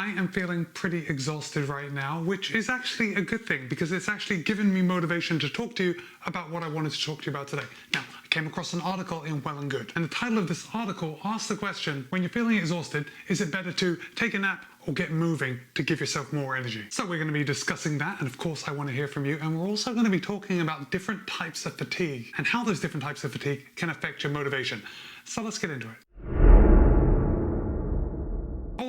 I am feeling pretty exhausted right now, which is actually a good thing because it's actually given me motivation to talk to you about what I wanted to talk to you about today. Now, I came across an article in Well and Good, and the title of this article asks the question, when you're feeling exhausted, is it better to take a nap or get moving to give yourself more energy? So we're going to be discussing that, and of course I want to hear from you, and we're also going to be talking about different types of fatigue and how those different types of fatigue can affect your motivation. So let's get into it.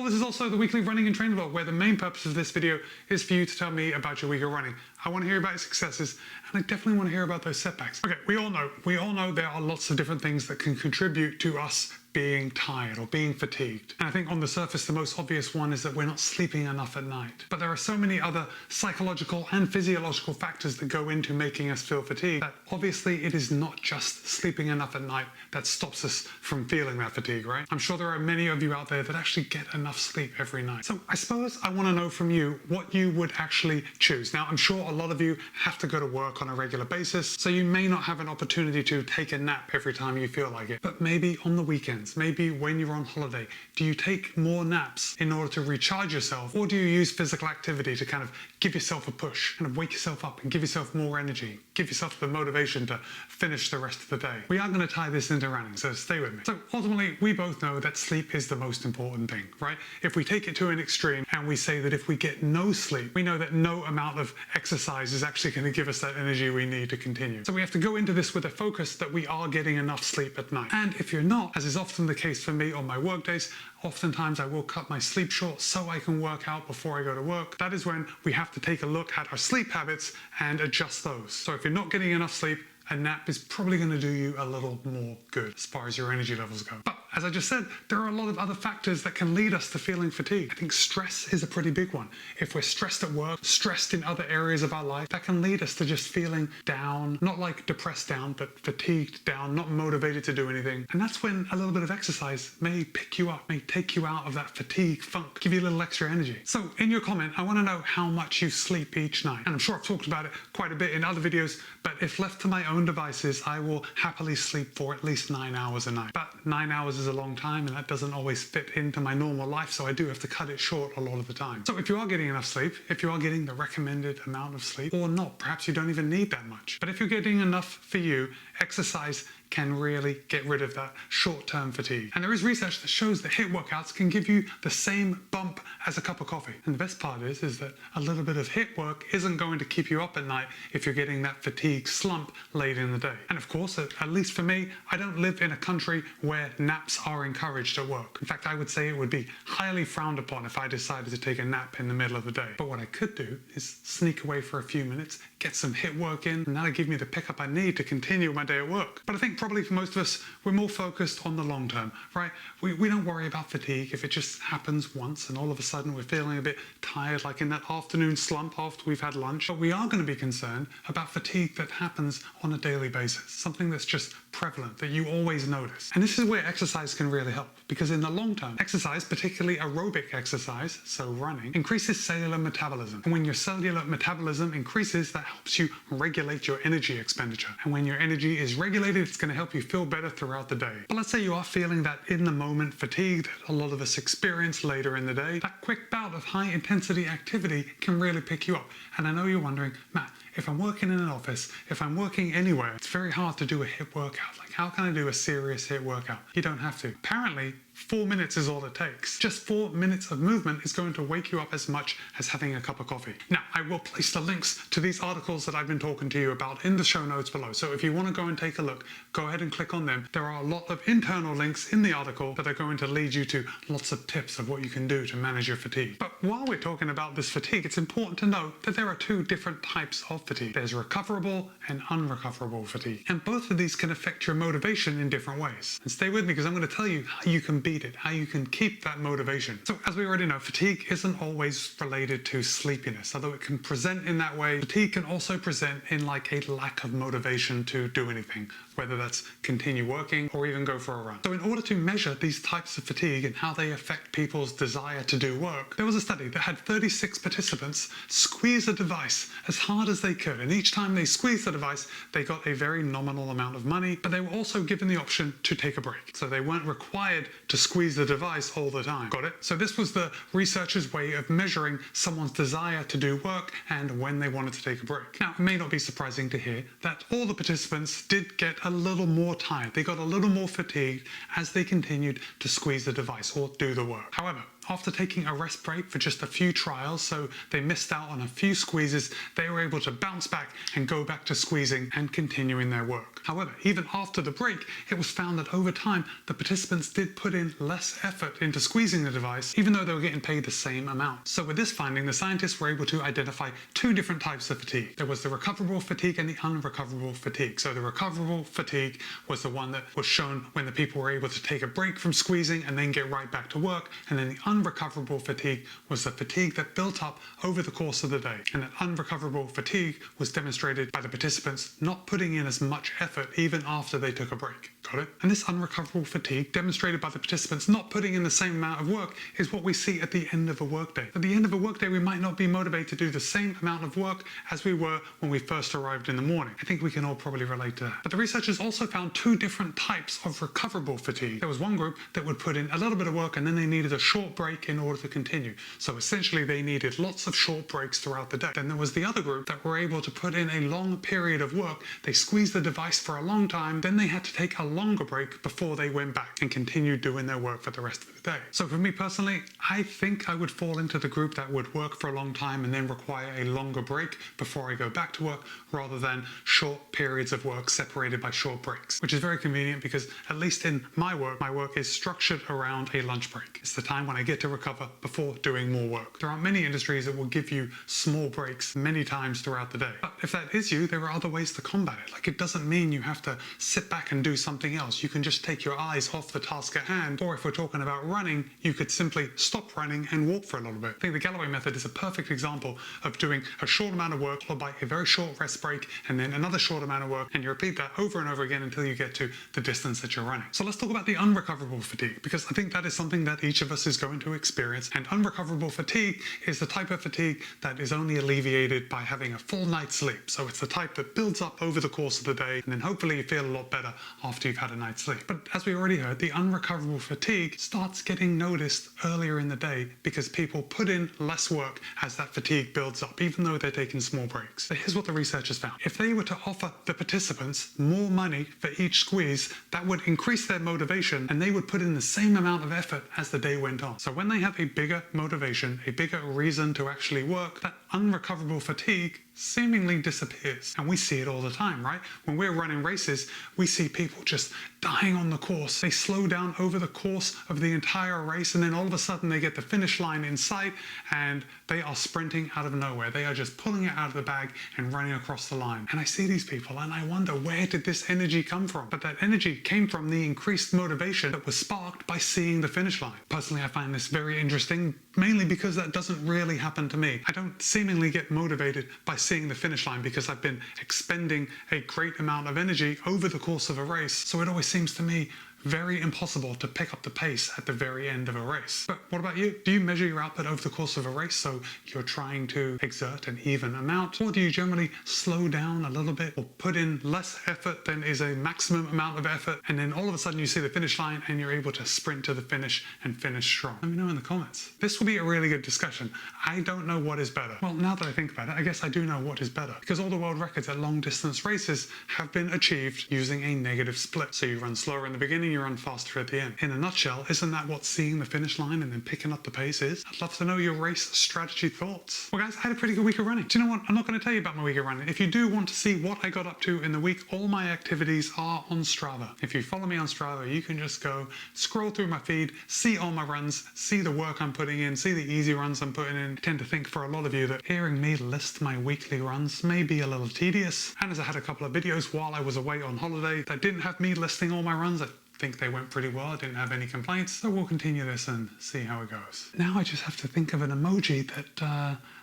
This is also the weekly running and training vlog, where the main purpose of this video is for you to tell me about your week of running. I want to hear about your successes, and I definitely want to hear about those setbacks. Okay, we all know there are lots of different things that can contribute to us being tired or being fatigued. And I think on the surface, the most obvious one is that we're not sleeping enough at night. But there are so many other psychological and physiological factors that go into making us feel fatigued that obviously it is not just sleeping enough at night that stops us from feeling that fatigue, right? I'm sure there are many of you out there that actually get enough sleep every night. So I suppose I want to know from you what you would actually choose. Now, I'm sure a lot of you have to go to work on a regular basis, so you may not have an opportunity to take a nap every time you feel like it. But maybe on the weekends, maybe when you're on holiday, do you take more naps in order to recharge yourself, or do you use physical activity to kind of give yourself a push, kind of wake yourself up and give yourself more energy, give yourself the motivation to finish the rest of the day? We are going to tie this into running, so stay with me. So ultimately, we both know that sleep is the most important thing, right? If we take it to an extreme and we say that if we get no sleep, we know that no amount of exercise is actually going to give us that energy we need to continue. So we have to go into this with a focus that we are getting enough sleep at night. And if you're not, as is often the case for me on my work days, oftentimes I will cut my sleep short so I can work out before I go to work. That is when we have to take a look at our sleep habits and adjust those. So if you're not getting enough sleep, a nap is probably going to do you a little more good as far as your energy levels go. But as I just said, there are a lot of other factors that can lead us to feeling fatigued. I think stress is a pretty big one. If we're stressed at work, stressed in other areas of our life, that can lead us to just feeling down, not like depressed down, but fatigued down, not motivated to do anything. And that's when a little bit of exercise may pick you up, may take you out of that fatigue funk, give you a little extra energy. So in your comment, I want to know how much you sleep each night. And I'm sure I've talked about it quite a bit in other videos, but if left to my own devices, I will happily sleep for at least 9 hours a night. But 9 hours is a long time, and that doesn't always fit into my normal life, so I do have to cut it short a lot of the time. So if you are getting enough sleep, if you are getting the recommended amount of sleep, or not, perhaps you don't even need that much. But if you're getting enough for you, exercise can really get rid of that short-term fatigue. And there is research that shows that HIIT workouts can give you the same bump as a cup of coffee. And the best part is that a little bit of HIIT work isn't going to keep you up at night if you're getting that fatigue slump late in the day. And of course, at least for me, I don't live in a country where naps are encouraged at work. In fact, I would say it would be highly frowned upon if I decided to take a nap in the middle of the day. But what I could do is sneak away for a few minutes, get some HIIT work in, and that'll give me the pickup I need to continue my day at work. But I think probably for most of us, we're more focused on the long term, right? We don't worry about fatigue if it just happens once and all of a sudden we're feeling a bit tired, like in that afternoon slump after we've had lunch. But we are going to be concerned about fatigue that happens on a daily basis, something that's just prevalent, that you always notice. And this is where exercise can really help, because in the long term, exercise, particularly aerobic exercise, so running, increases cellular metabolism. And when your cellular metabolism increases, that helps you regulate your energy expenditure. And when your energy is regulated, it's going to help you feel better throughout the day. But let's say you are feeling that in the moment fatigue that a lot of us experience later in the day. That quick bout of high intensity activity can really pick you up. And I know you're wondering, Matt, if I'm working in an office, if I'm working anywhere, it's very hard to do a HIIT workout. Like, how can I do a serious HIIT workout? You don't have to. Apparently, 4 minutes is all it takes. Just 4 minutes of movement is going to wake you up as much as having a cup of coffee. Now, I will place the links to these articles that I've been talking to you about in the show notes below. So if you want to go and take a look, go ahead and click on them. There are a lot of internal links in the article that are going to lead you to lots of tips of what you can do to manage your fatigue. But while we're talking about this fatigue, it's important to note that there are two different types of fatigue. There's recoverable and unrecoverable fatigue. And both of these can affect your motivation in different ways. And stay with me, because I'm going to tell you how you can beat it, how you can keep that motivation. So as we already know, fatigue isn't always related to sleepiness. Although it can present in that way, fatigue can also present in like a lack of motivation to do anything, whether that's continue working or even go for a run. So in order to measure these types of fatigue and how they affect people's desire to do work, there was a study that had 36 participants squeeze a device as hard as they they could. And each time they squeezed the device, they got a very nominal amount of money, but they were also given the option to take a break. So they weren't required to squeeze the device all the time. Got it? So this was the researchers' way of measuring someone's desire to do work and when they wanted to take a break. Now, it may not be surprising to hear that all the participants did get a little more tired. They got a little more fatigued as they continued to squeeze the device or do the work. However, after taking a rest break for just a few trials, so they missed out on a few squeezes, they were able to bounce back and go back to squeezing and continuing their work. However, even after the break, it was found that over time, the participants did put in less effort into squeezing the device, even though they were getting paid the same amount. So with this finding, the scientists were able to identify two different types of fatigue. There was the recoverable fatigue and the unrecoverable fatigue. So the recoverable fatigue was the one that was shown when the people were able to take a break from squeezing and then get right back to work, and then the unrecoverable fatigue was the fatigue that built up over the course of the day. And that unrecoverable fatigue was demonstrated by the participants not putting in as much effort even after they took a break. Got it? And this unrecoverable fatigue demonstrated by the participants not putting in the same amount of work is what we see at the end of a workday. At the end of a workday, we might not be motivated to do the same amount of work as we were when we first arrived in the morning. I think we can all probably relate to that. But the researchers also found two different types of recoverable fatigue. There was one group that would put in a little bit of work and then they needed a short break in order to continue. So essentially they needed lots of short breaks throughout the day. Then there was the other group that were able to put in a long period of work. They squeezed the device for a long time, then they had to take a longer break before they went back and continued doing their work for the rest of the day. So for me personally, I think I would fall into the group that would work for a long time and then require a longer break before I go back to work, rather than short periods of work separated by short breaks, which is very convenient because at least in my work is structured around a lunch break. It's the time when I get to recover before doing more work. There aren't many industries that will give you small breaks many times throughout the day. But if that is you, there are other ways to combat it. Like, it doesn't mean you have to sit back and do something else. You can just take your eyes off the task at hand. Or if we're talking about running, you could simply stop running and walk for a little bit. I think the Galloway method is a perfect example of doing a short amount of work followed by a very short rest break and then another short amount of work, and you repeat that over and over again until you get to the distance that you're running. So let's talk about the unrecoverable fatigue, because I think that is something that each of us is going to experience. And unrecoverable fatigue is the type of fatigue that is only alleviated by having a full night's sleep. So it's the type that builds up over the course of the day, and then hopefully you feel a lot better after you've had a night's sleep. But as we already heard, the unrecoverable fatigue starts getting noticed earlier in the day because people put in less work as that fatigue builds up, even though they're taking small breaks. But here's what the researchers found. If they were to offer the participants more money for each squeeze, that would increase their motivation and they would put in the same amount of effort as the day went on. So when they have a bigger motivation, a bigger reason to actually work, that unrecoverable fatigue seemingly disappears. And we see it all the time, right? When we're running races, we see people just dying on the course. They slow down over the course of the entire race, and then all of a sudden they get the finish line in sight and they are sprinting out of nowhere. They are just pulling it out of the bag and running across the line. And I see these people and I wonder, where did this energy come from? But that energy came from the increased motivation that was sparked by seeing the finish line. Personally, I find this very interesting, mainly because that doesn't really happen to me. I don't seemingly get motivated by seeing the finish line because I've been expending a great amount of energy over the course of a race. So it always seems to me very impossible to pick up the pace at the very end of a race. But what about you? Do you measure your output over the course of a race so you're trying to exert an even amount? Or do you generally slow down a little bit or put in less effort than is a maximum amount of effort, and then all of a sudden you see the finish line and you're able to sprint to the finish and finish strong? Let me know in the comments. This will be a really good discussion. I don't know what is better. Well, now that I think about it, I guess I do know what is better, because all the world records at long distance races have been achieved using a negative split. So you run slower in the beginning, you run faster at the end. In a nutshell, isn't that what seeing the finish line and then picking up the pace is? I'd love to know your race strategy thoughts. Well guys, I had a pretty good week of running. Do you know what? I'm not going to tell you about my week of running. If you do want to see what I got up to in the week, all my activities are on Strava. If you follow me on Strava, you can just go scroll through my feed, see all my runs, see the work I'm putting in, see the easy runs I'm putting in. I tend to think for a lot of you that hearing me list my weekly runs may be a little tedious. And as I had a couple of videos while I was away on holiday that didn't have me listing all my runs, I think they went pretty well. I didn't have any complaints, so we'll continue this and see how it goes. Now I just have to think of an emoji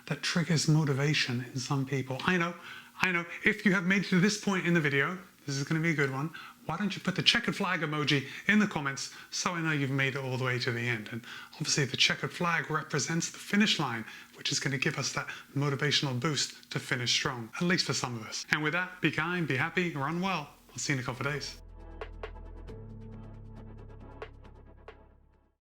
that triggers motivation in some people. I know. If you have made it to this point in the video, this is going to be a good one. why don't you put the checkered flag emoji in the comments so I know you've made it all the way to the end. And obviously the checkered flag represents the finish line, which is going to give us that motivational boost to finish strong, at least for some of us. And with that, be kind, be happy, run well. I'll see you in a couple of days.